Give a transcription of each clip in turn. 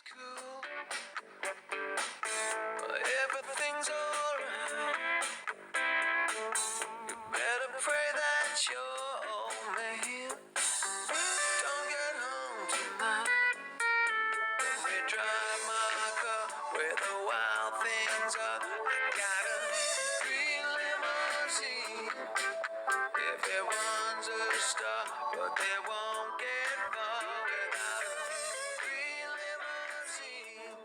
cool. Everything's alright. You better pray that you're old man don't get home tonight. Let me drive my car where the wild things are. I got a green limousine. Everyone's a star, but they won't get far without a green limousine.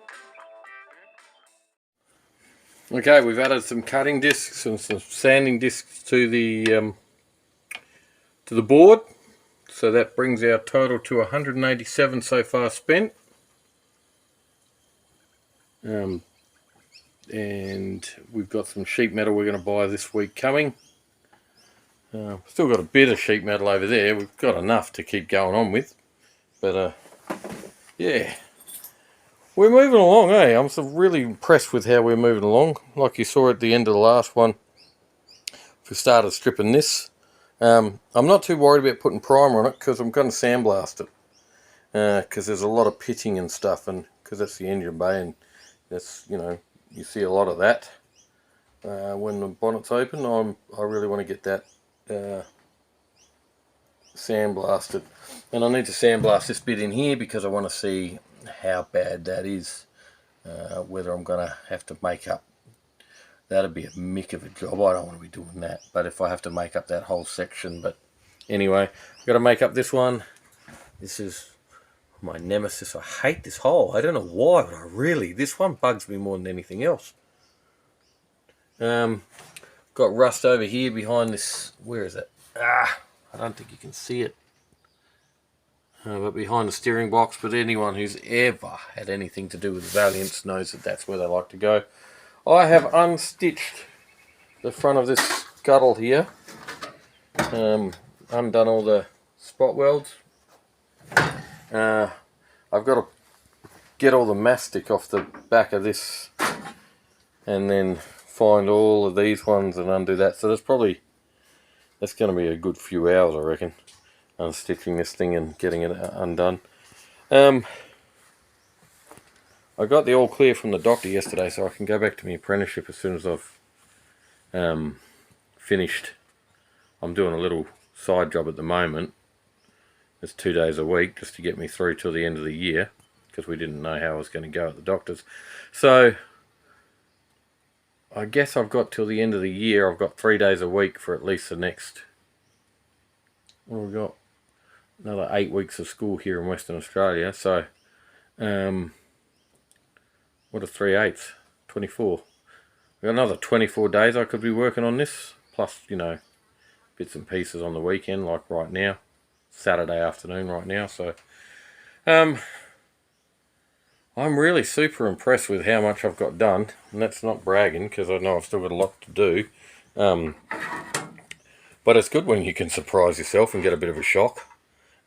Okay, we've added some cutting discs and some sanding discs to the board, so that brings our total to 187 so far spent. And we've got some sheet metal we're going to buy this week coming. Still got a bit of sheet metal over there. We've got enough to keep going on with, but yeah, we're moving along, eh? I'm really impressed with how we're moving along. Like you saw at the end of the last one, we started stripping this. I'm not too worried about putting primer on it because I'm going to sandblast it, because there's a lot of pitting and stuff, and because that's the engine bay, and that's, you know, you see a lot of that when the bonnet's open. I really want to get that sandblasted, and I need to sandblast this bit in here because I want to see how bad that is, whether I'm going to have to make up. That'd be a mick of a job. I don't want to be doing that, but if I have to make up that whole section. But anyway, I've got to make up this one. This is my nemesis. I hate this hole. I don't know why, but this one bugs me more than anything else. Got rust over here behind this. Where is it? I don't think you can see it. But behind the steering box. But anyone who's ever had anything to do with Valiants knows that that's where they like to go. I have unstitched the front of this scuttle here. Undone all the spot welds. I've got to get all the mastic off the back of this and then find all of these ones and undo that. So that's going to be a good few hours, I reckon, unstitching this thing and getting it undone. I got the all clear from the doctor yesterday, so I can go back to my apprenticeship as soon as I've finished. I'm doing a little side job at the moment. It's 2 days a week just to get me through till the end of the year, because we didn't know how I was going to go at the doctor's. So I guess I've got till the end of the year. I've got 3 days a week for at least the next, well, we've got another 8 weeks of school here in Western Australia. So what are 3/8? 24. We've got another 24 days I could be working on this, plus, you know, bits and pieces on the weekend, like right now, Saturday afternoon right now. So I'm really super impressed with how much I've got done, and that's not bragging because I know I've still got a lot to do. But it's good when you can surprise yourself and get a bit of a shock.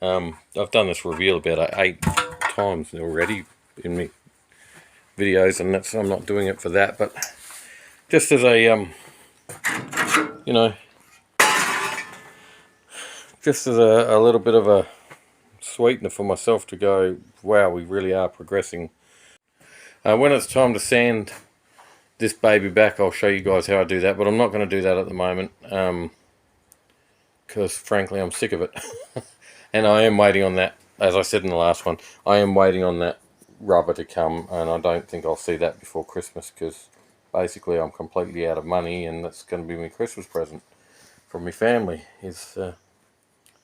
I've done this reveal about 8 times already in my videos, and I'm not doing it for that, but just as a you know, just as a little bit of a sweetener for myself to go, wow, we really are progressing. When it's time to sand this baby back, I'll show you guys how I do that, but I'm not going to do that at the moment, because frankly I'm sick of it. And I am waiting on that, as I said in the last one, I am waiting on that rubber to come, and I don't think I'll see that before Christmas, because basically I'm completely out of money, and that's going to be my Christmas present from my family, is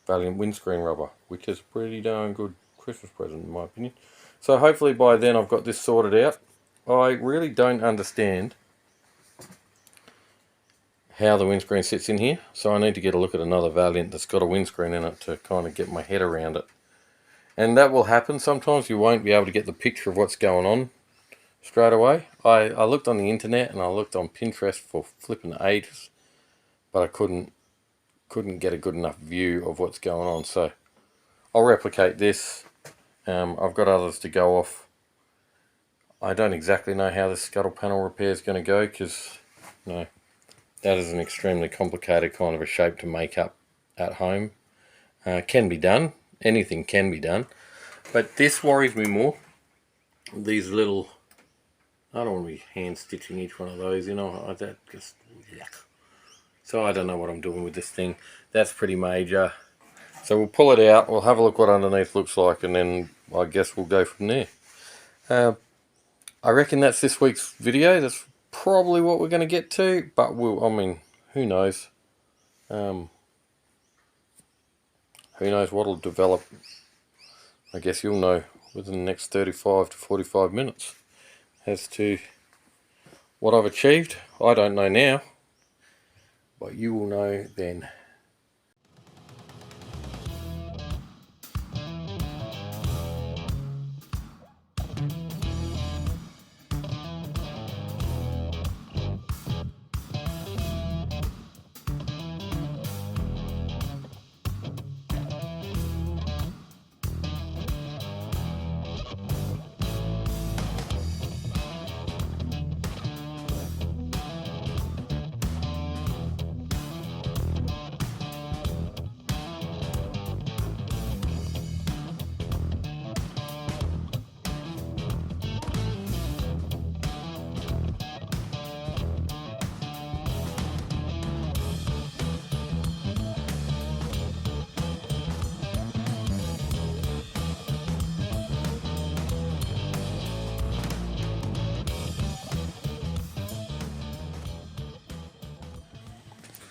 Valiant windscreen rubber, which is a pretty darn good Christmas present in my opinion. So hopefully by then I've got this sorted out. I really don't understand how the windscreen sits in here, so I need to get a look at another Valiant that's got a windscreen in it to kind of get my head around it. And that will happen. Sometimes you won't be able to get the picture of what's going on straight away. I looked on the internet and I looked on Pinterest for flipping ages, but I couldn't get a good enough view of what's going on. So I'll replicate this. I've got others to go off. I don't exactly know how this scuttle panel repair is going to go, because, you know, that is an extremely complicated kind of a shape to make up at home. Can be done. Anything can be done. But this worries me more. these little, I don't want to be hand stitching each one of those, you know, that just, yuck. So I don't know what I'm doing with this thing. That's pretty major. So we'll pull it out, we'll have a look what underneath looks like, and then I guess we'll go from there. I reckon that's this week's video. That's probably what we're going to get to, but I mean, who knows? Who knows what'll develop? I guess you'll know within the next 35 to 45 minutes as to what I've achieved. I don't know now, but you will know then.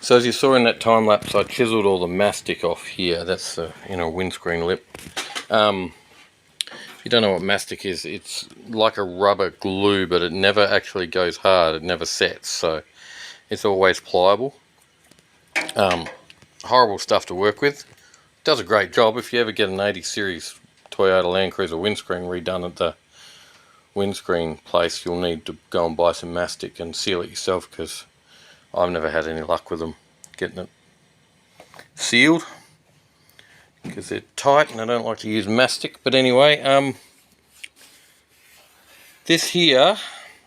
So as you saw in that time lapse, I chiseled all the mastic off here. That's the windscreen lip. If you don't know what mastic is, it's like a rubber glue, but it never actually goes hard. It never sets, so it's always pliable. Horrible stuff to work with. Does a great job. If you ever get an 80 series Toyota Land Cruiser windscreen redone at the windscreen place, you'll need to go and buy some mastic and seal it yourself, because I've never had any luck with them getting it sealed, because they're tight and I don't like to use mastic. But anyway, this here,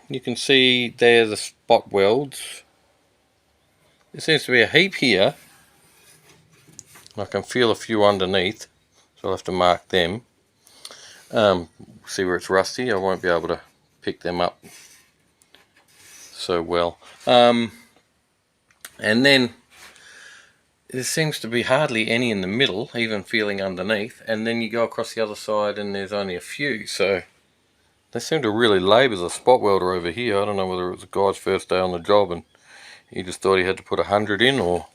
you can see there the spot welds. There seems to be a heap here. I can feel a few underneath, so I'll have to mark them. See where it's rusty, I won't be able to pick them up so well. And then there seems to be hardly any in the middle, even feeling underneath, and then you go across the other side and there's only a few. So they seem to really labour the spot welder over here. I don't know whether it was a guy's first day on the job and he just thought he had to put 100 in, or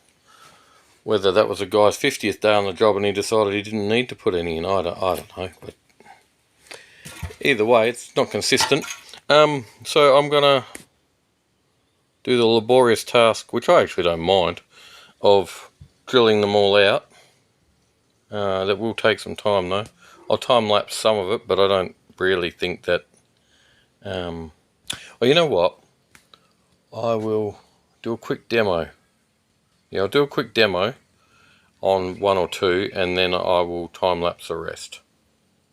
whether that was a guy's 50th day on the job and he decided he didn't need to put any in. I don't know, but either way, it's not consistent. So I'm gonna do the laborious task, which I actually don't mind, of drilling them all out. That will take some time though. I'll time lapse some of it, but I don't really think that. Well, you know what? I will do a quick demo. Yeah, I'll do a quick demo on one or two, and then I will time lapse the rest.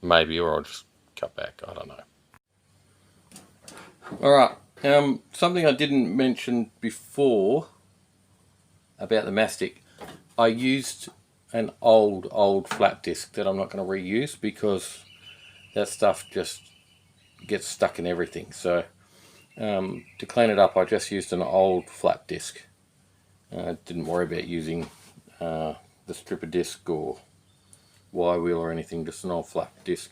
Maybe, or I'll just cut back. I don't know. Alright, something I didn't mention before about the mastic. I used an old flat disc that I'm not going to reuse, because that stuff just gets stuck in everything. So to clean it up, I just used an old flat disc. Didn't worry about using the stripper disc or Y wheel or anything. Just an old flat disc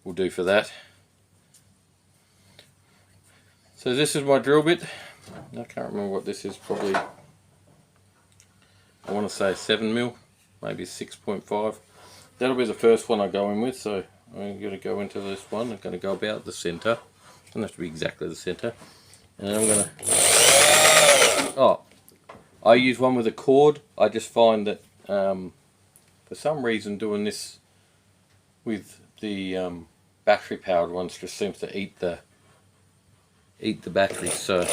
will do for that. So this is my drill bit. I can't remember what this is. Probably, I want to say 7mm, maybe 6.5. That'll be the first one I go in with. So I'm going to go into this one. I'm going to go about the centre. Doesn't have to be exactly the centre. And then I'm going to... I use one with a cord. I just find that for some reason doing this with the battery powered ones just seems to eat the battery. So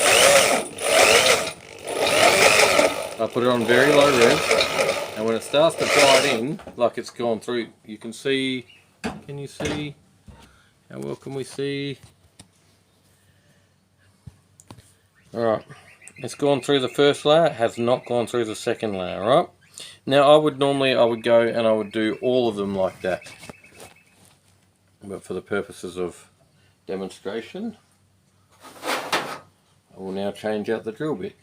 I put it on very low rev, and when it starts to glide in, like it's gone through, you can see, can you see? How well can we see? Alright, it's gone through the first layer, has not gone through the second layer, right? Now I would go and I would do all of them like that. But for the purposes of demonstration, I will now change out the drill bit.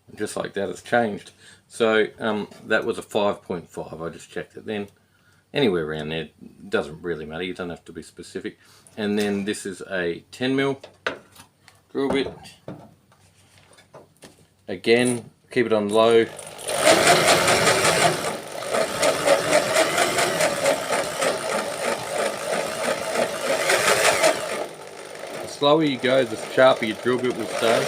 And just like that, it's changed. So that was a 5.5. I just checked it then. Anywhere around there, doesn't really matter. You don't have to be specific. And then this is a 10mm drill bit. Again, keep it on low. The slower you go, the sharper your drill bit will stay.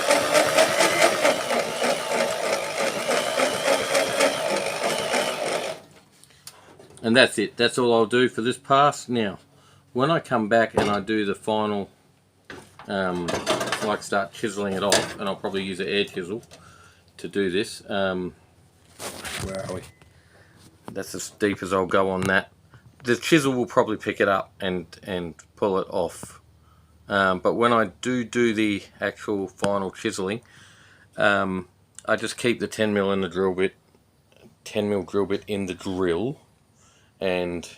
And that's it. That's all I'll do for this pass. Now, when I come back and I do the final, like start chiseling it off, and I'll probably use an air chisel to do this. Where are we? That's as deep as I'll go on that. The chisel will probably pick it up and pull it off. But when I do the actual final chiseling, I just keep the 10mm in the drill bit, 10mm drill bit in the drill, and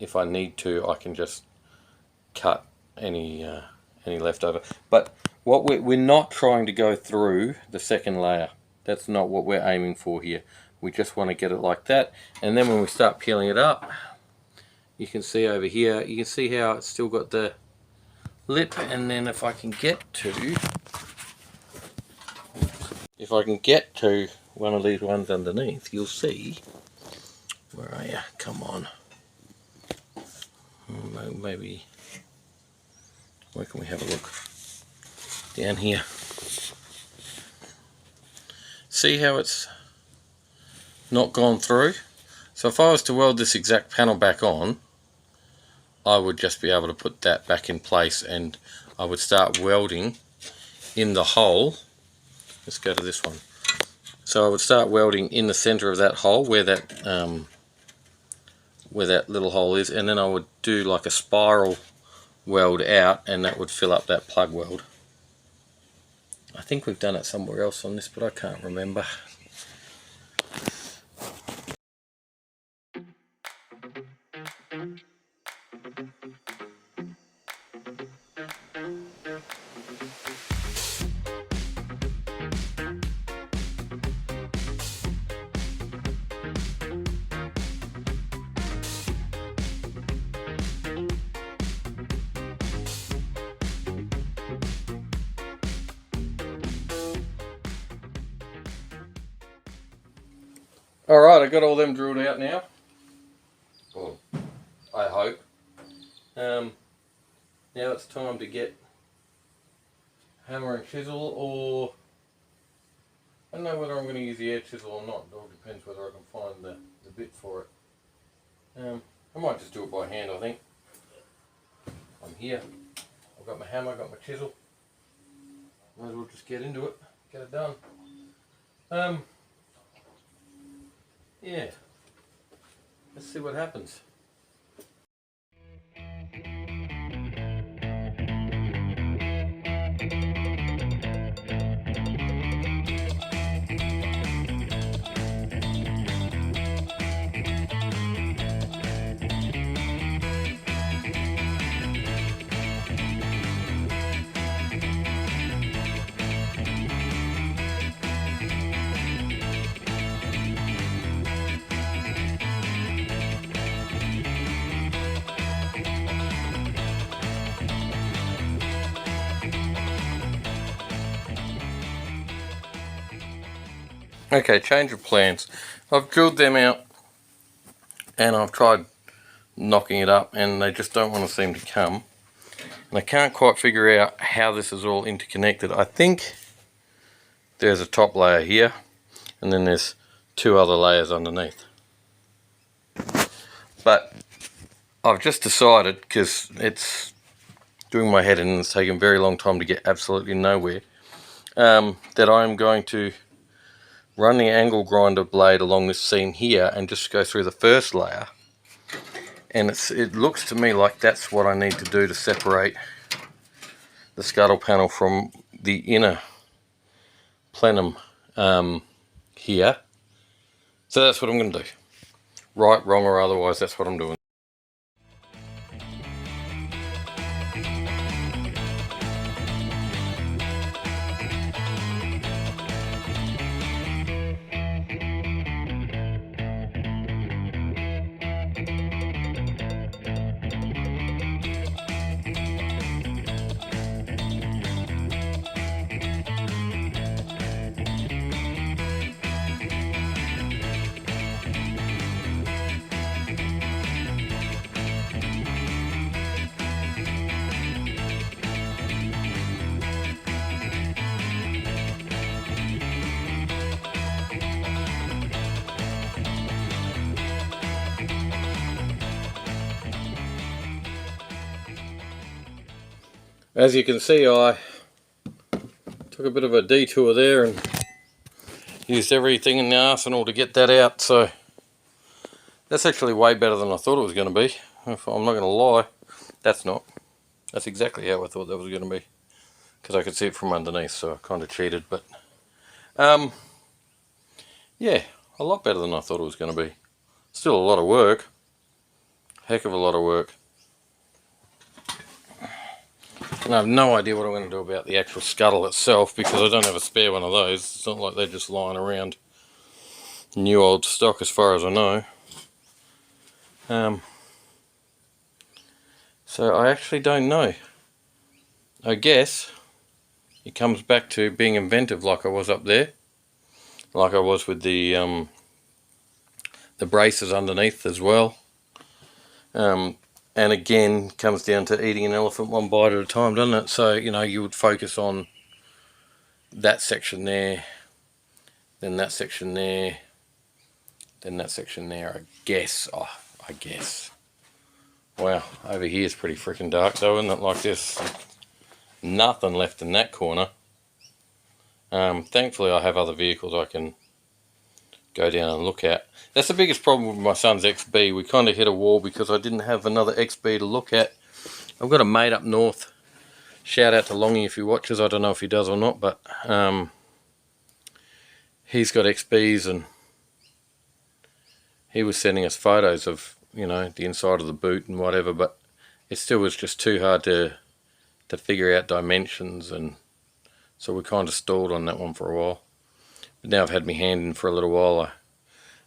if I need to, I can just cut any leftover. But what we're not trying to go through the second layer. That's not what we're aiming for here. We just want to get it like that, and then when we start peeling it up, you can see over here, you can see how it's still got the lip. And then if I can get to one of these ones underneath, you'll see, where are you? Come on. Maybe, where can we have a look? Down here. See how it's not gone through? So if I was to weld this exact panel back on, I would just be able to put that back in place, and I would start welding in the hole. Let's go to this one. So I would start welding in the center of that hole where that little hole is, and then I would do like a spiral weld out, and that would fill up that plug weld. I think we've done it somewhere else on this, but I can't remember. Alright, I got all them drilled out now. Well, I hope. Now it's time to get hammer and chisel, or I don't know whether I'm going to use the air chisel or not. It all depends whether I can find the bit for it. I might just do it by hand, I think. I'm here. I've got my hammer, I've got my chisel. Might as well just get into it, get it done. Yeah, let's see what happens. Okay, change of plans. I've drilled them out and I've tried knocking it up, and they just don't want to seem to come. And I can't quite figure out how this is all interconnected. I think there's a top layer here, and then there's two other layers underneath. But I've just decided, because it's doing my head in and it's taken a very long time to get absolutely nowhere, that I'm going to run the angle grinder blade along this seam here and just go through the first layer. And it looks to me like that's what I need to do to separate the scuttle panel from the inner plenum here. So that's what I'm going to do. Right, wrong, or otherwise, that's what I'm doing. As you can see, I took a bit of a detour there and used everything in the arsenal to get that out, so that's actually way better than I thought it was going to be. If I'm not going to lie, that's not. That's exactly how I thought that was going to be, because I could see it from underneath, so I kind of cheated, but yeah, a lot better than I thought it was going to be. Still a lot of work, heck of a lot of work. And I have no idea what I'm going to do about the actual scuttle itself, because I don't have a spare one of those. It's not like they're just lying around. New old stock as far as I know. So I actually don't know. I guess it comes back to being inventive, like I was up there, like I was with the braces underneath as well. And again, comes down to eating an elephant one bite at a time, doesn't it? So, you know, you would focus on that section there, then that section there, then that section there, I guess. Oh, I guess. Wow, over here is pretty freaking dark though, isn't it? Like this, nothing left in that corner. Thankfully I have other vehicles I can go down and look at. That's the biggest problem with my son's XB. We kind of hit a wall because I didn't have another XB to look at. I've got a mate up north. Shout out to Longy if he watches. I don't know if he does or not, but he's got XBs, and he was sending us photos of, you know, the inside of the boot and whatever, but it still was just too hard to figure out dimensions, and so we kind of stalled on that one for a while. But now I've had my hand in for a little while,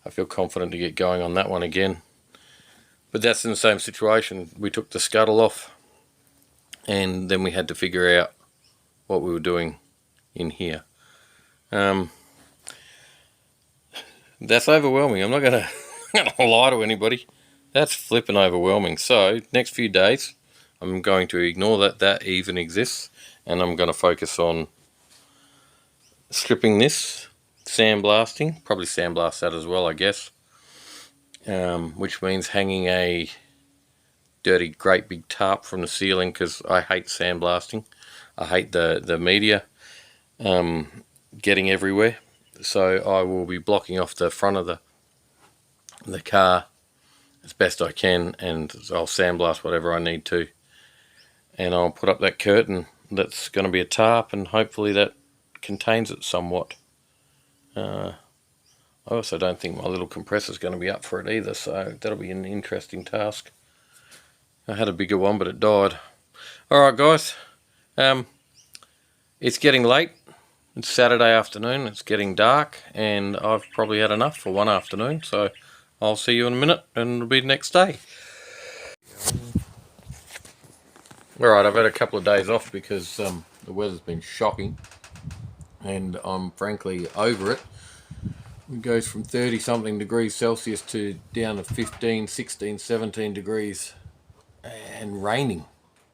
I feel confident to get going on that one again. But that's in the same situation. We took the scuttle off, and then we had to figure out what we were doing in here. That's overwhelming. I'm not going to lie to anybody. That's flipping overwhelming. So next few days, I'm going to ignore that even exists, and I'm going to focus on stripping this, sandblasting, probably sandblast that as well, I guess, which means hanging a dirty great big tarp from the ceiling, because I hate sandblasting. I hate the media getting everywhere, so I will be blocking off the front of the car as best I can, and I'll sandblast whatever I need to, and I'll put up that curtain that's going to be a tarp, and hopefully that contains it somewhat. I also don't think my little compressor is going to be up for it either, so that'll be an interesting task. I had a bigger one, but it died. Alright guys, it's getting late. It's Saturday afternoon, it's getting dark, and I've probably had enough for one afternoon, so I'll see you in a minute, and it'll be the next day. Alright, I've had a couple of days off because the weather's been shocking, and I'm frankly over it. It goes from 30 something degrees Celsius to down to 15, 16, 17 degrees and raining,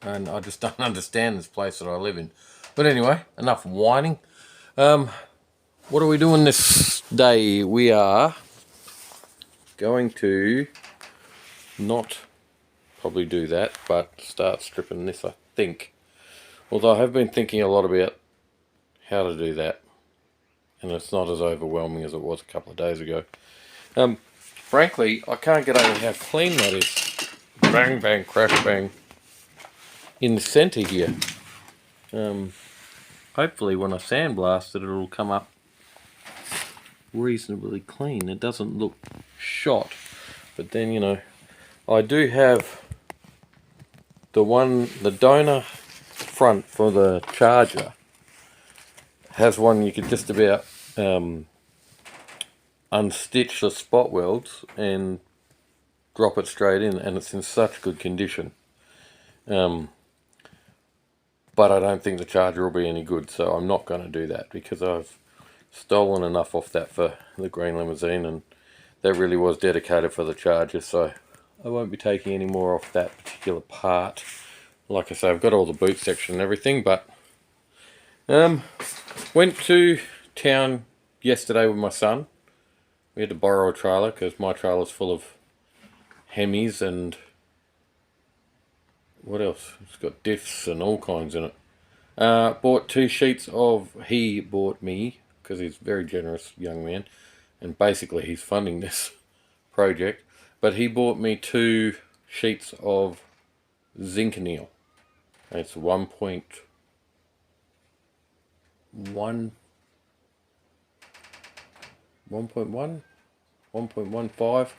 and I just don't understand this place that I live in. But anyway, enough whining. What are we doing this day? We are going to not probably do that, but start stripping this, I think. Although I have been thinking a lot about how to do that, and it's not as overwhelming as it was a couple of days ago. Frankly, I can't get over how clean that is. Bang, bang, crash, bang. In the centre here. Hopefully when I sandblast it, it'll come up reasonably clean. It doesn't look shot, but then, you know, I do have the donor front for the charger has one you could just about unstitch the spot welds and drop it straight in, and it's in such good condition. But I don't think the charger will be any good, so I'm not going to do that, because I've stolen enough off that for the Green Limousine, and that really was dedicated for the charger, so I won't be taking any more off that particular part. Like I say, I've got all the boot section and everything, but went to town yesterday with my son. We had to borrow a trailer because my trailer's full of Hemis and what else? It's got diffs and all kinds in it. Bought 2 sheets of, he bought me, because he's a very generous young man, and basically he's funding this project, but he bought me 2 sheets of zinc-anneal. It's 1.1 1.15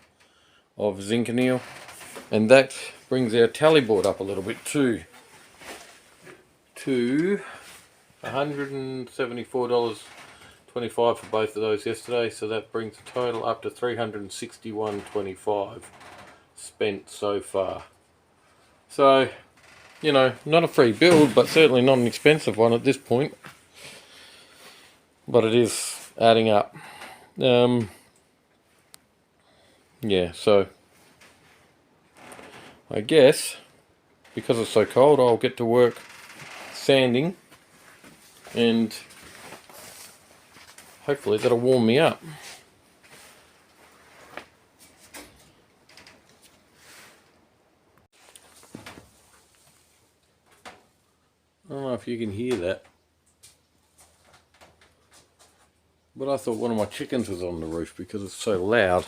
of zinc-anneal, and that brings our tally board up a little bit too, to $174.25 for both of those yesterday, so that brings the total up to $361.25 spent so far. So, you know, not a free build, but certainly not an expensive one at this point, but it is adding up. Yeah, so I guess because it's so cold, I'll get to work sanding, and hopefully that'll warm me up. I don't know if you can hear that, but I thought one of my chickens was on the roof because it's so loud.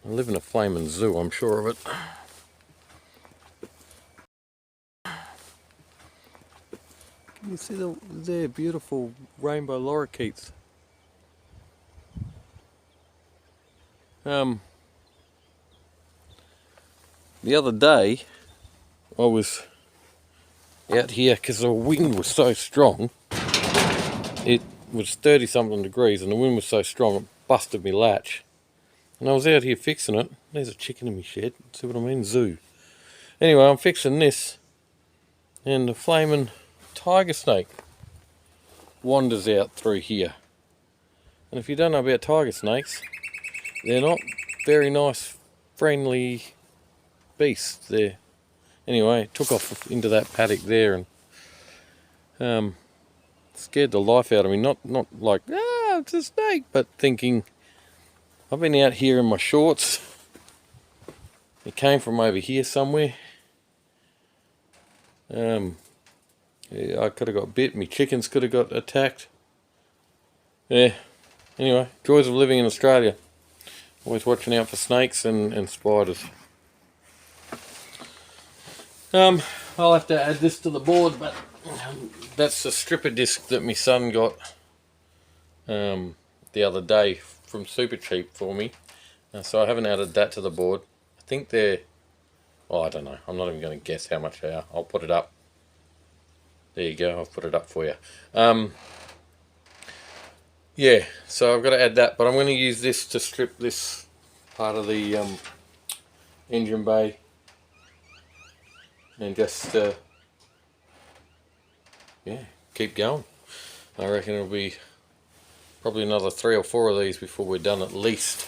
I live in a flaming zoo, I'm sure of it. Can you see their beautiful rainbow lorikeets? The other day I was out here because the wind was so strong. It was 30 something degrees and the wind was so strong it busted me latch. And I was out here fixing it. There's a chicken in my shed. See what I mean? Zoo. Anyway, I'm fixing this, and the flaming tiger snake wanders out through here. And if you don't know about tiger snakes, they're not very nice, friendly beasts. They're anyway. Took off into that paddock there and scared the life out of me. Not like it's a snake, but thinking I've been out here in my shorts. It came from over here somewhere. Yeah, I could have got bit. My chickens could have got attacked. Yeah. Anyway, joys of living in Australia. Always watching out for snakes and spiders. I'll have to add this to the board, but that's the stripper disc that my son got the other day from Super Cheap for me. So I haven't added that to the board. I think they're, I don't know. I'm not even going to guess how much they are. I'll put it up. There you go. I've put it up for you. Yeah, so I've got to add that, but I'm going to use this to strip this part of the engine bay, and just yeah, keep going. I reckon it'll be probably another 3 or 4 of these before we're done at least.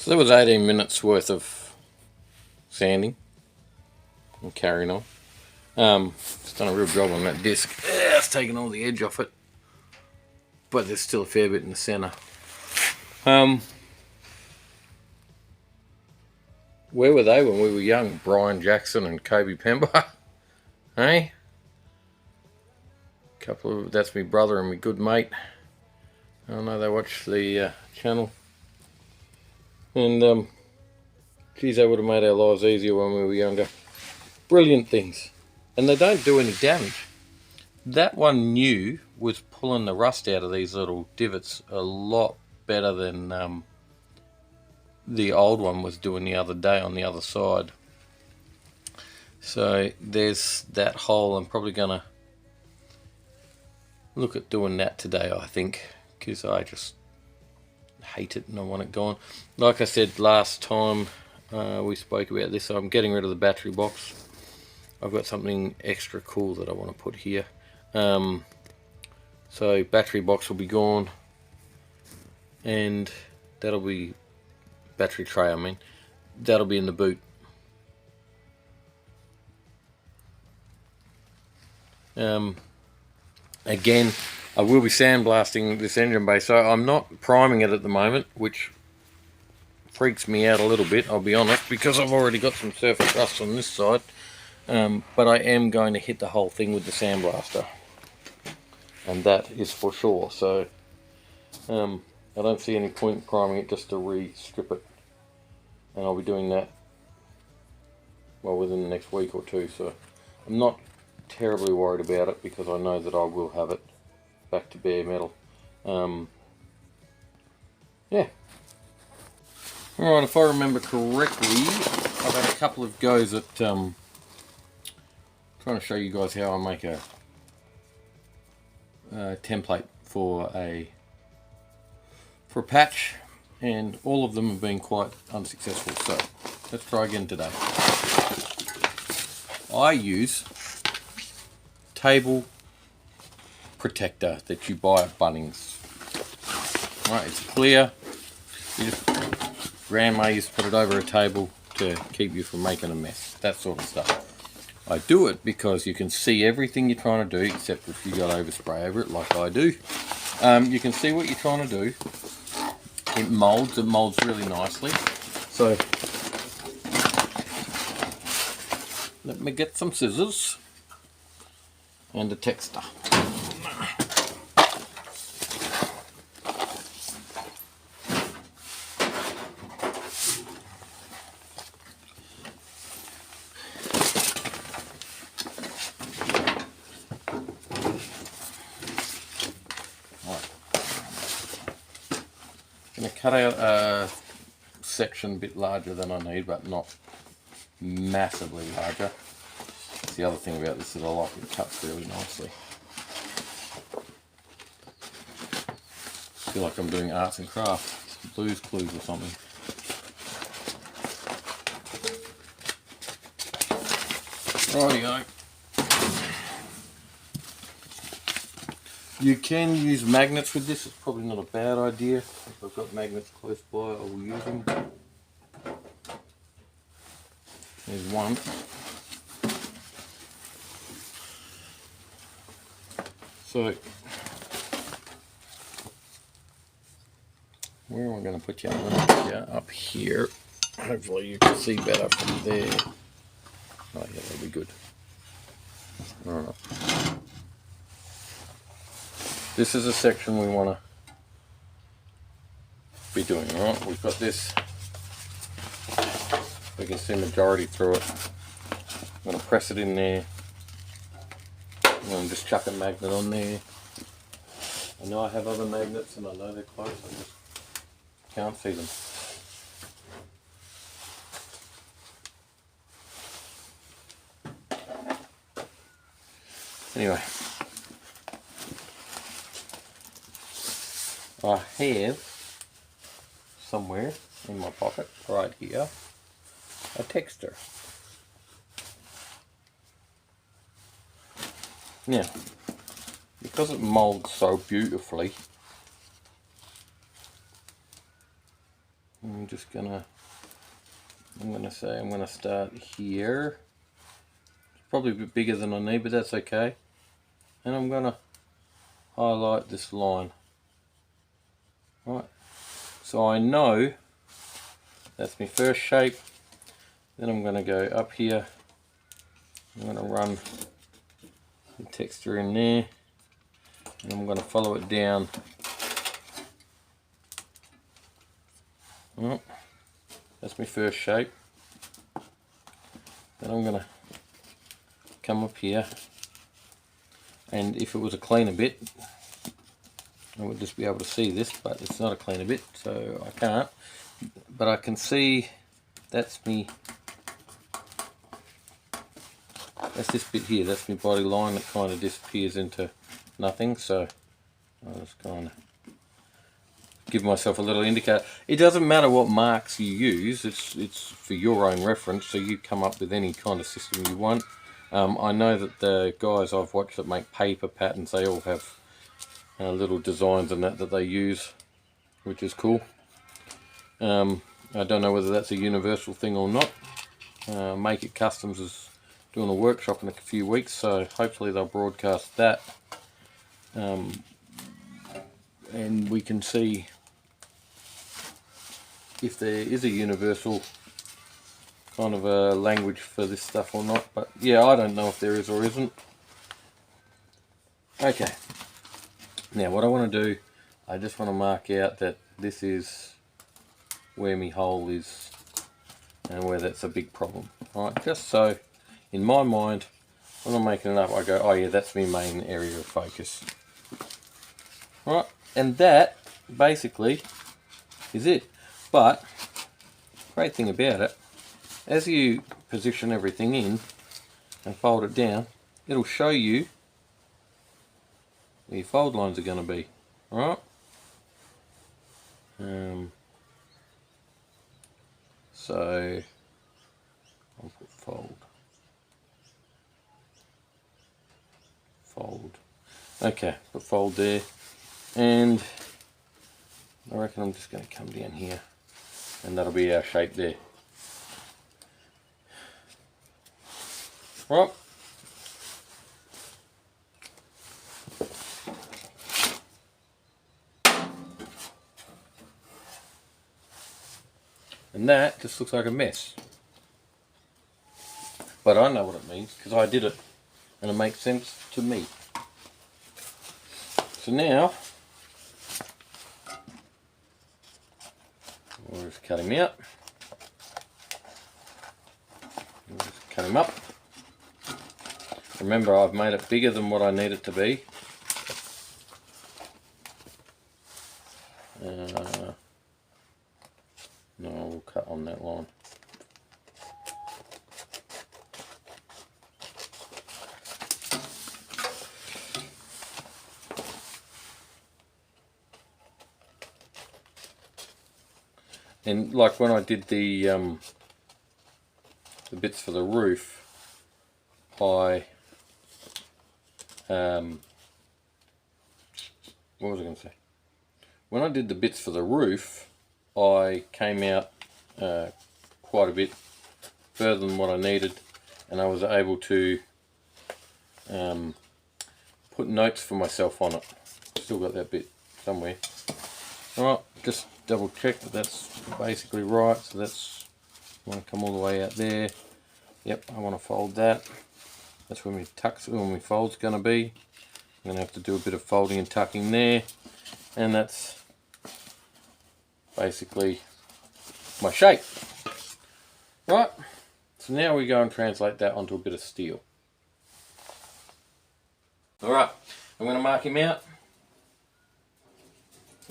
So that was 18 minutes worth of sanding and carrying on. It's done a real job on that disc. It's taken all the edge off it, but there's still a fair bit in the centre. Where were they when we were young? Brian Jackson and Kobe Pemba, hey? That's my brother and my good mate. I know they watch the channel. And geez, they would have made our lives easier when we were younger. Brilliant things. And they don't do any damage. That one new was pulling the rust out of these little divots a lot better than the old one was doing the other day on the other side. So there's that hole. I'm probably going to look at doing that today, I think, because I just hate it and I want it gone. Like I said last time, we spoke about this. So I'm getting rid of the battery box. I've got something extra cool that I want to put here. So battery box will be gone, and that'll be battery tray. I mean, that'll be in the boot. Again, I will be sandblasting this engine bay, so I'm not priming it at the moment, which freaks me out a little bit, I'll be honest, because I've already got some surface rust on this side. But I am going to hit the whole thing with the sandblaster, and that is for sure. So I don't see any point in priming it just to re-strip it, and I'll be doing that, well, within the next week or two. So I'm not terribly worried about it, because I know that I will have it back to bare metal. Yeah. Alright, if I remember correctly, I've had a couple of goes at trying to show you guys how I make a template for a patch, and all of them have been quite unsuccessful. So let's try again today. I use table protector that you buy at Bunnings. Right, it's clear. Grandma used to put it over a table to keep you from making a mess, that sort of stuff. I do it because you can see everything you're trying to do, except if you got overspray over it like I do. You can see what you're trying to do. It molds really nicely. So let me get some scissors and a texter. Cut out a section a bit larger than I need, but not massively larger. That's the other thing about this, that I like it cuts really nicely. I feel like I'm doing arts and crafts, Blue's Clues or something. Rightio. You can use magnets with this. It's probably not a bad idea. If I've got magnets close by, I will use them. There's one. So, where am I going to put you? I'm going to put you up here. Hopefully you can see better from there. Oh yeah, that'll be good. Alright. This is a section we want to be doing, alright? We've got this. We can see majority through it. I'm going to press it in there. I'm going to just chuck a magnet on there. I know I have other magnets and I know they're close, I just can't see them. Anyway. I have somewhere in my pocket right here a texter. Now, because it molds so beautifully, I'm gonna start here. It's probably a bit bigger than I need, but that's okay. And I'm gonna highlight this line. Right, so I know that's my first shape. Then I'm going to go up here. I'm going to run the texture in there, and I'm going to follow it down. Right, that's my first shape. Then I'm going to come up here, and if it was a cleaner bit, I would just be able to see this, but it's not a cleaner bit, so I can't. But I can see that's this bit here, that's my body line that kind of disappears into nothing, so I'll just kind of give myself a little indicator. It doesn't matter what marks you use, it's for your own reference, so you come up with any kind of system you want. I know that the guys I've watched that make paper patterns, they all have little designs and that they use, which is cool. I don't know whether that's a universal thing or not. Make It Customs is doing a workshop in a few weeks, so hopefully they'll broadcast that, and we can see if there is a universal kind of a language for this stuff or not. But yeah, I don't know if there is or isn't. Okay, now what I want to do, I just want to mark out that this is where my hole is and where that's a big problem. Alright, just so in my mind when I'm making it up, I go, oh yeah, that's my main area of focus. Right, and that basically is it. But great thing about it, as you position everything in and fold it down, it'll show you where your fold lines are going to be. Alright, so I'll put fold. Okay, put fold there, and I reckon I'm just going to come down here, and that'll be our shape there. Right. And that just looks like a mess. But I know what it means because I did it, and it makes sense to me. So now we'll just cut him out. We'll just cut him up. Remember, I've made it bigger than what I need it to be. No, we'll cut on that line. And like when I did the bits for the roof, I what was I going to say? When I did the bits for the roof, I came out quite a bit further than what I needed, and I was able to put notes for myself on it. Still got that bit somewhere. Alright, just double check that that's basically right. So that's, I want to come all the way out there. Yep, I want to fold that. That's where my fold's going to be. I'm going to have to do a bit of folding and tucking there, and that's basically my shape. Right, so now we go and translate that onto a bit of steel. Alright, I'm going to mark him out.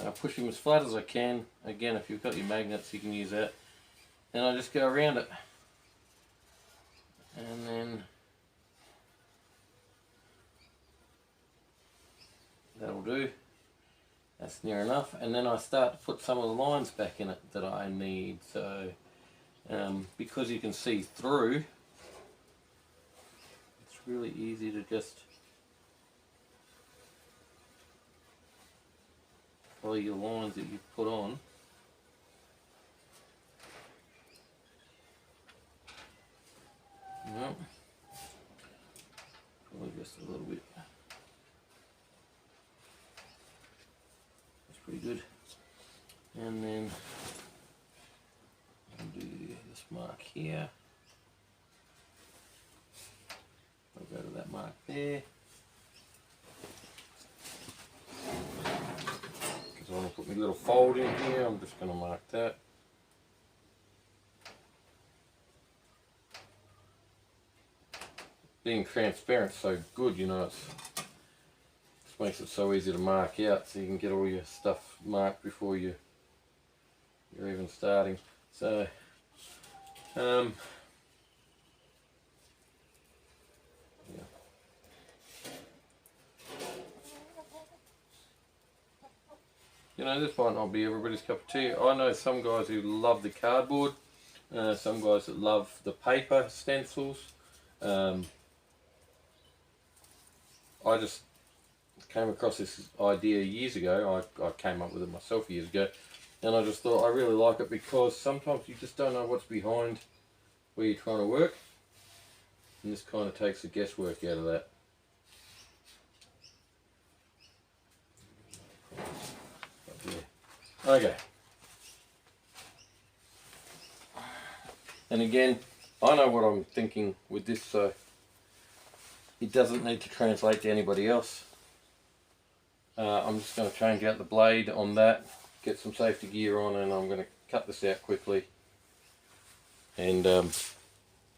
I push him as flat as I can. Again, if you've got your magnets, you can use that. And I just go around it. And then that'll do. That's near enough. And then I start to put some of the lines back in it that I need. So because you can see through, it's really easy to just follow your lines that you put on. Yep. Probably just a little bit. That's pretty good. And then I'll do this mark here. I'll go to that mark there. Because I want to put my little fold in here, I'm just going to mark that. Being transparent so good, you know, it makes it so easy to mark out, so you can get all your stuff marked before you're even starting. So yeah. you know, this might not be everybody's cup of tea. I know some guys who love the cardboard, some guys that love the paper stencils. I just came across this idea years ago. I came up with it myself years ago, and I just thought I really like it because sometimes you just don't know what's behind where you're trying to work, and this kind of takes the guesswork out of that. Okay. And again, I know what I'm thinking with this, so it doesn't need to translate to anybody else. I'm just going to change out the blade on that, get some safety gear on, and I'm going to cut this out quickly, and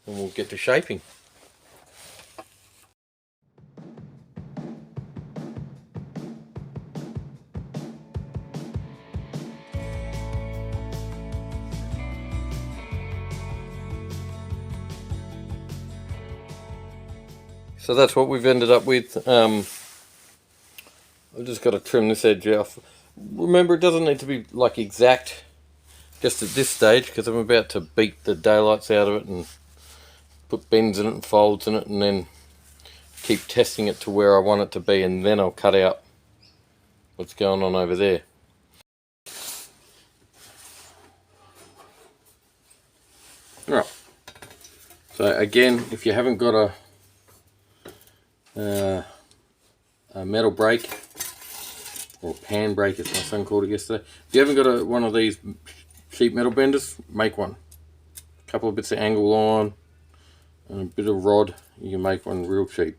we'll get to shaping. So that's what we've ended up with. I've just got to trim this edge off. Remember, it doesn't need to be like exact just at this stage, because I'm about to beat the daylights out of it and put bends in it and folds in it, and then keep testing it to where I want it to be, and then I'll cut out what's going on over there. Right. So again, if you haven't got a metal brake, or pan brake as my son called it yesterday, if you haven't got one of these sheet metal benders, make one. A couple of bits of angle line and a bit of rod, you can make one real cheap.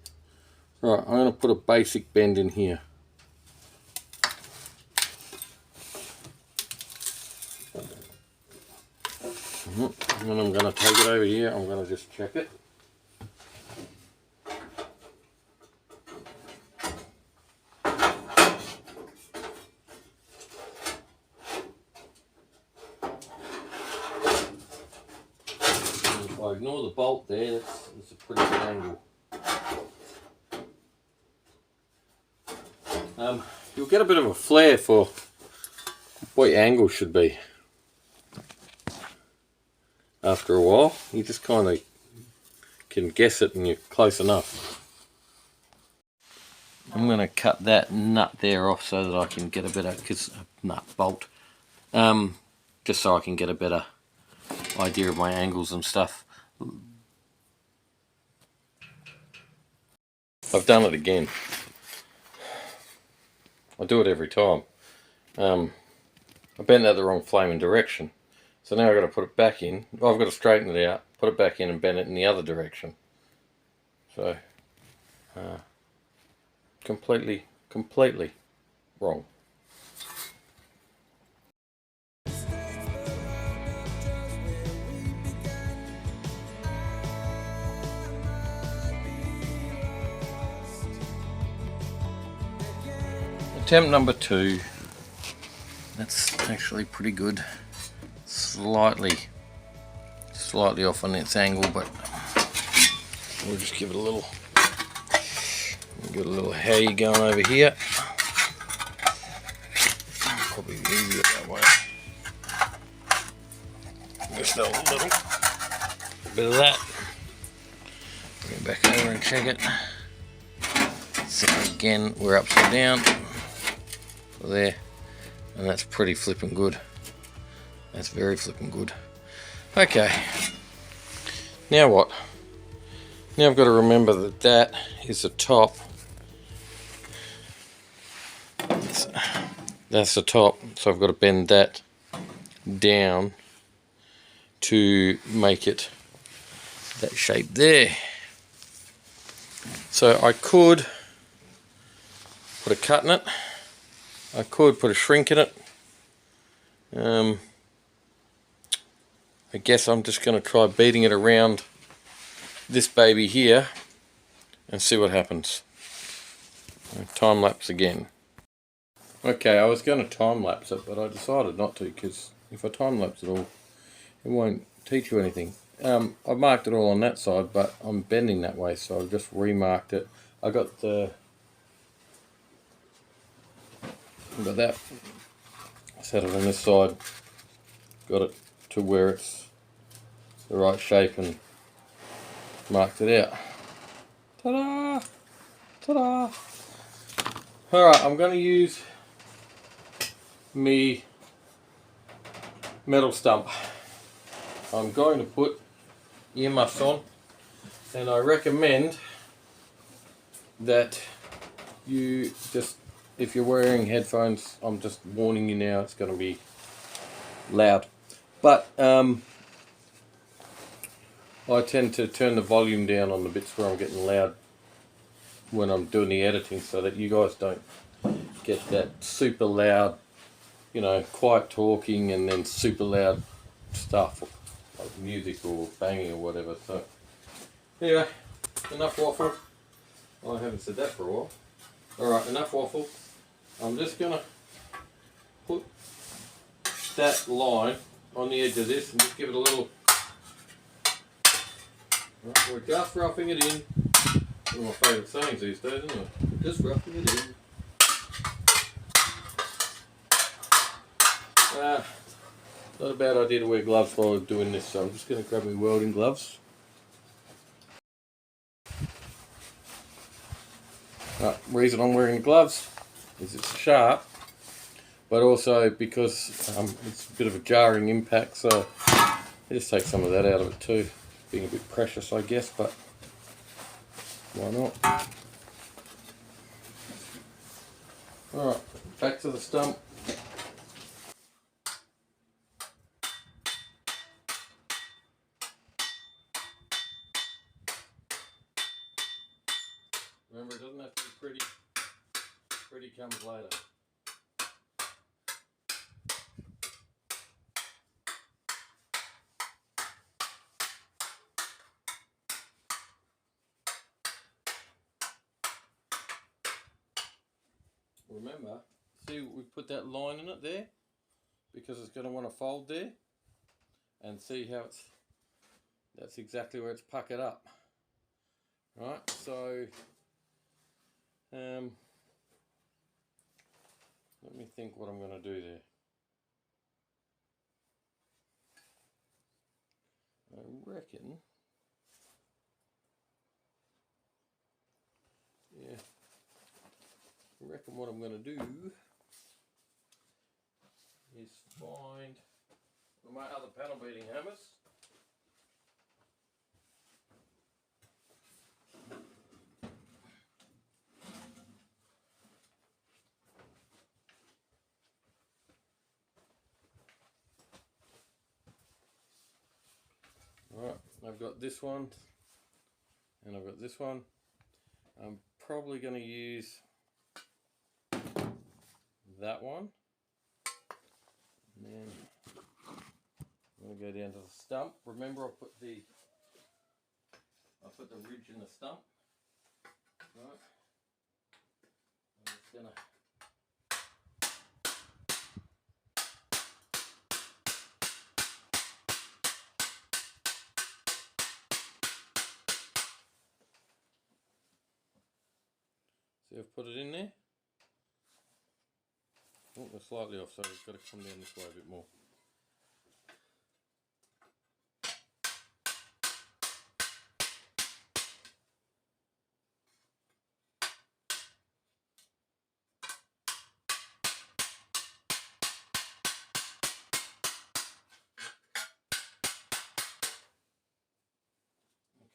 Right, I'm going to put a basic bend in here. And then I'm going to take it over here, I'm going to just check it. If I ignore the bolt there, that's a pretty good angle. You'll get a bit of a flare for what your angle should be. After a while, you just kind of can guess it and you're close enough. I'm going to cut that nut there off so that I can get a better, bolt, just so I can get a better idea of my angles and stuff. I've done it again. I do it every time. I bent that the wrong flaming direction. So now I've got to put it back in. I've got to straighten it out, put it back in and bend it in the other direction. So, completely wrong. Attempt number 2. That's actually pretty good. Slightly off on its angle, but we'll just give it a little. Got a little hair going over here. Probably easier that way. Just a little bit of that. Bring it back over and check it. So again, we're upside down. There, and that's pretty flipping good. That's very flipping good. Okay, now what? Now I've got to remember that that is the top. That's the top, so I've got to bend that down to make it that shape there. So I could put a cut in it. I could put a shrink in it. I guess I'm just going to try beating it around this baby here and see what happens. Time lapse again. Okay, I was going to time lapse it, but I decided not to, because if I time lapse it all, it won't teach you anything. I marked it all on that side, but I'm bending that way, so I've just remarked it. I got that Set it on this side, got it to where it's the right shape and marked it out. Ta-da! Ta-da! Alright, I'm going to use me metal stump. I'm going to put earmuffs on, and I recommend that you just, if you're wearing headphones, I'm just warning you now, it's going to be loud. But I tend to turn the volume down on the bits where I'm getting loud when I'm doing the editing, so that you guys don't get that super loud, you know, quiet talking and then super loud stuff, like music or banging or whatever. So anyway, enough waffle. I haven't said that for a while. Alright, enough waffle. I'm just going to put that line on the edge of this and just give it a little... Right, we're just roughing it in. One of my favourite sayings these days, isn't it? Just roughing it in. Not a bad idea to wear gloves while I'm doing this, so I'm just going to grab my welding gloves. Reason I'm wearing gloves is it's sharp, but also because it's a bit of a jarring impact, so I just take some of that out of it too. Being a bit precious, I guess, but why not? Alright, back to the stump. Remember, it doesn't have to be pretty. Pretty comes later. Remember, see, we put that line in it there because it's going to want to fold there, and see how that's exactly where it's puckered up. Right, so let me think what I'm going to do there. I reckon, yeah, I reckon what I'm going to do is find my other panel beating hammers. Alright, I've got this one and I've got this one. I'm probably going to use that one. And then I'm going to go down to the stump. Remember, I put the ridge in the stump. Right. I'm just going to see, I've put it in there. Oh, they're slightly off, so it's got to come down this way a bit more.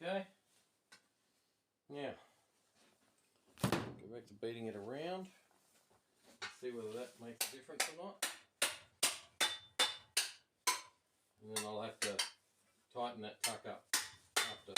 Okay. Now, go back to beating it around. See whether that makes a difference or not. And then I'll have to tighten that tuck up after.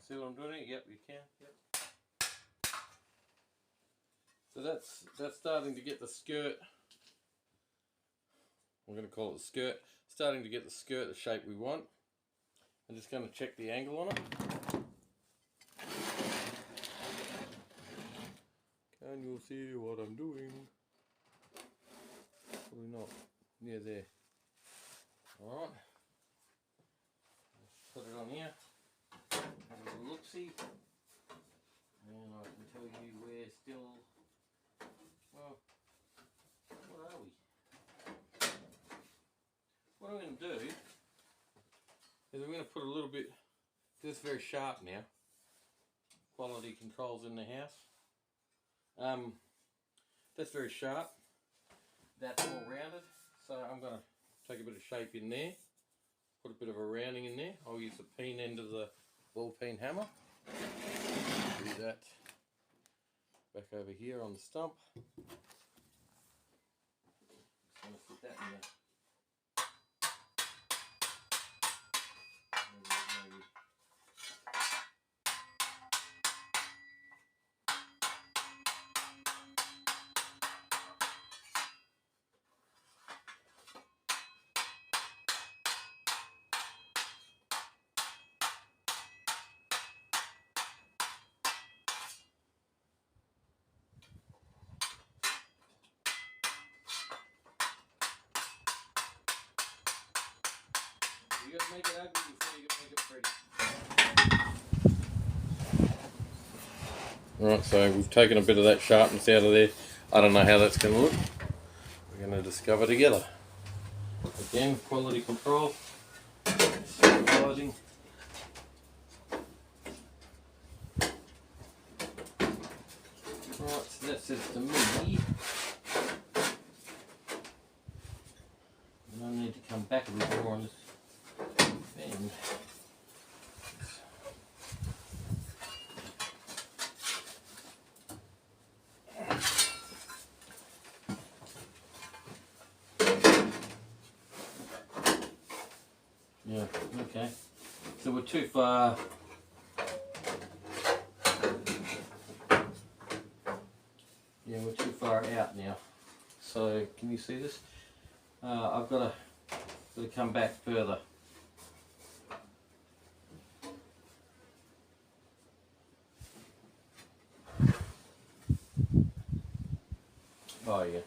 See what I'm doing? Yep, you can. Yep. So that's starting to get the skirt. I'm going to call it the skirt. Starting to get the skirt the shape we want. I'm just going to check the angle on it. Can you see what I'm doing? Probably not. Yeah, there. Alright. Let's put it on here. Have a little look-see. And I can tell you we're still... Well, what are we? What I'm going to do is I'm going to put a little bit... This is very sharp now. Quality controls in the house. That's very sharp. That's all rounded. So I'm going to take a bit of shape in there. Put a bit of a rounding in there. I'll use the peen end of the ball peen hammer. Do that back over here on the stump. Just going to put that in there. Maybe. You got to make it ugly before you can make it pretty. Alright, so we've taken a bit of that sharpness out of there. I don't know how that's going to look. We're going to discover together. Again, quality control. Supervising. Right, so that says to me, and I need to come back a bit more on this bend. Yeah, okay. So we're too far. Yeah, we're too far out now. So can you see this? I've got to come back further. Oh yeah.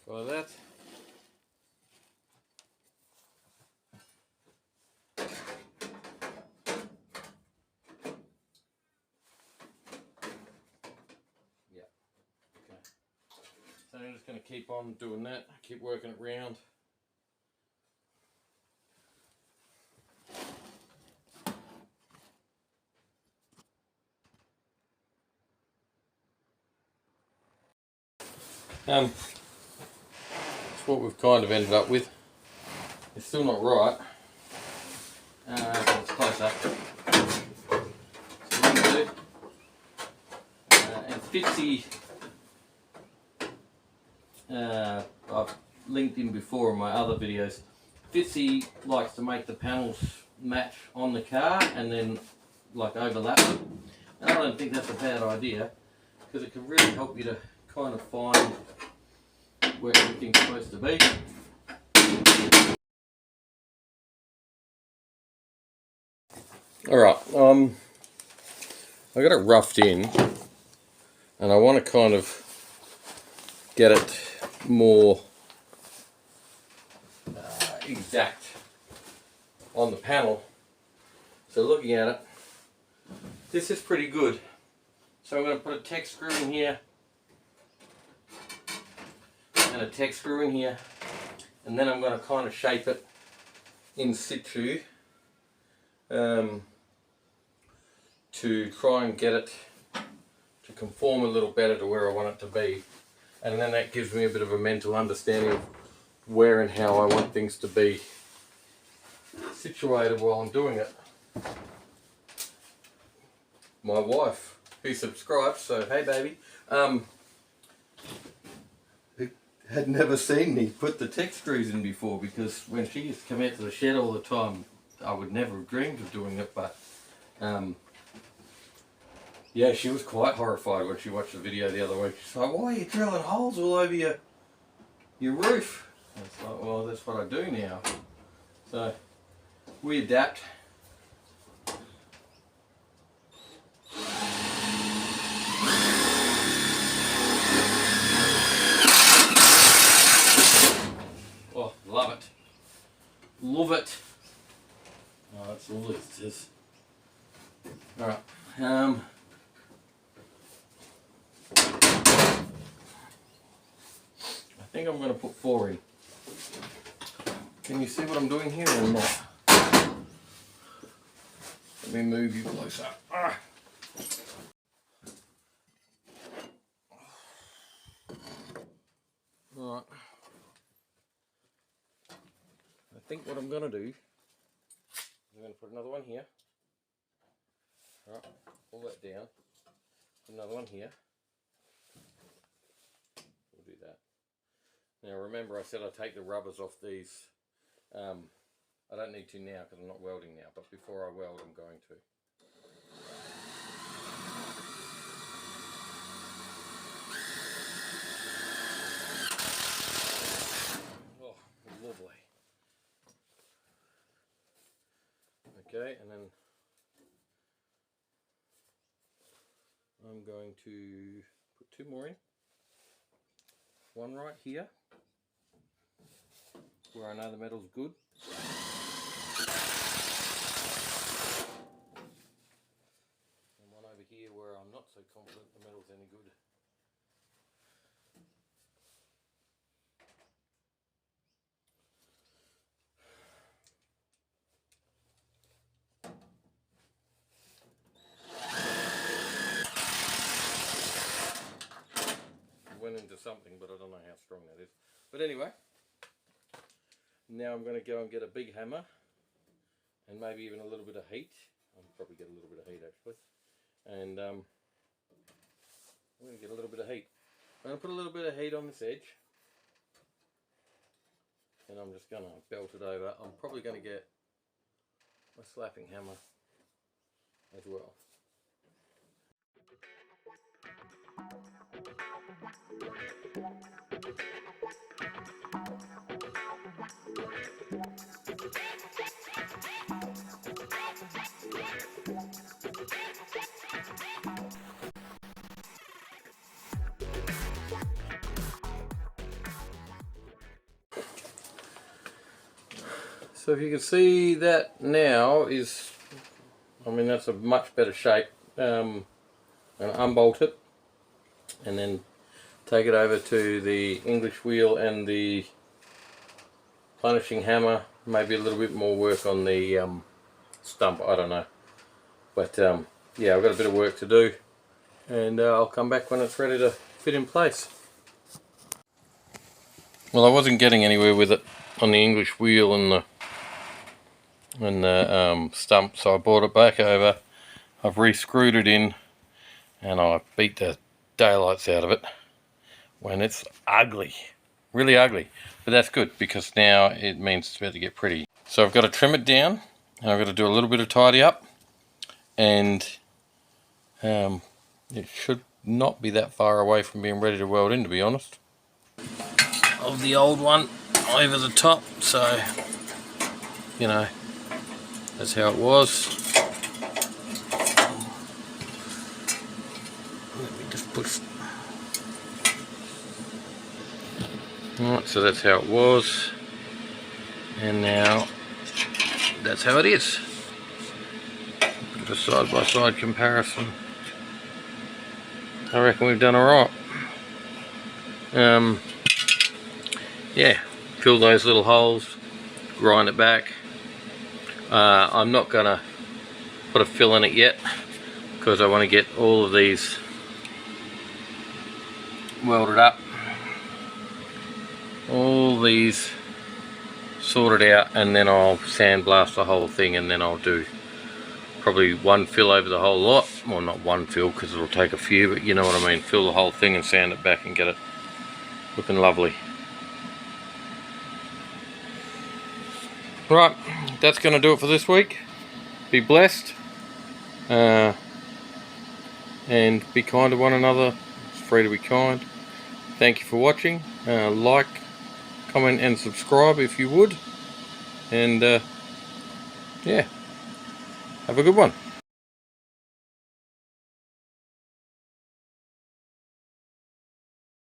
Follow that. Yeah. Okay. So I'm just going to keep on doing that. Keep working it round. That's what we've kind of ended up with. It's still not right. But it's close up. So what I'm going to do, and Fitzy, I've linked in before in my other videos. Fitzy likes to make the panels match on the car and then like overlap them. And I don't think that's a bad idea because it can really help you to kind of find where everything's supposed to be. Alright, I got it roughed in and I want to kind of get it more exact on the panel. So looking at it, this is pretty good. So I'm going to put a Tech screw in here and a Tech screw in here, and then I'm going to kind of shape it in situ to try and get it to conform a little better to where I want it to be, and then that gives me a bit of a mental understanding of where and how I want things to be situated while I'm doing it. My wife, who subscribes, so hey baby, had never seen me put the Tech screws in before, because when she used to come out to the shed all the time, I would never have dreamed of doing it. But yeah, she was quite horrified when she watched the video the other week. She's like, why are you drilling holes all over your roof? And it's like, well, that's what I do now. So we adapt. Oh, love it. Love it. Oh, that's lovely, it is. Alright. I think I'm going to put 4 in. Can you see what I'm doing here or not? Let me move you closer. Alright. I think what I'm going to do, I'm going to put another one here. Alright, pull that down. Put another one here. We'll do that. Now remember, I said I take the rubbers off these. I don't need to now because I'm not welding now, but before I weld I'm going to. Oh, lovely. Okay, and then I'm going to put 2 more in. One right here, where I know the metal's good. And one over here where I'm not so confident the metal's any good. Went into something, but I don't know how strong that is. But anyway, now I'm going to go and get a big hammer and maybe even a little bit of heat. I'll probably get a little bit of heat actually. And I'm going to get a little bit of heat. I'm going to put a little bit of heat on this edge. And I'm just going to belt it over. I'm probably going to get a slapping hammer as well. So if you can see that now is, I mean that's a much better shape. And unbolt it and then take it over to the English wheel and the punishing hammer. Maybe a little bit more work on the stump, I don't know. But yeah, I've got a bit of work to do, and I'll come back when it's ready to fit in place. Well, I wasn't getting anywhere with it on the English wheel and the stump, so I brought it back over. I've re-screwed it in, and I beat the daylights out of it when it's ugly, really ugly. But that's good because now it means it's about to get pretty. So I've got to trim it down, and I've got to do a little bit of tidy up, and it should not be that far away from being ready to weld in, to be honest. Of the old one over the top, so you know that's how it was. Let me just push. Alright, so that's how it was, and now that's how it is. Put a a side-by-side comparison. I reckon we've done alright. Yeah, fill those little holes, grind it back. I'm not gonna put a fill in it yet because I want to get all of these welded up, all these sorted out, and then I'll sandblast the whole thing, and then I'll do probably one fill over the whole lot. Well, not one fill because it'll take a few, but you know what I mean. Fill the whole thing and sand it back and get it looking lovely. Right, that's going to do it for this week. Be blessed, and be kind to one another. It's free to be kind. Thank you for watching. Like, comment and subscribe if you would. And yeah, have a good one.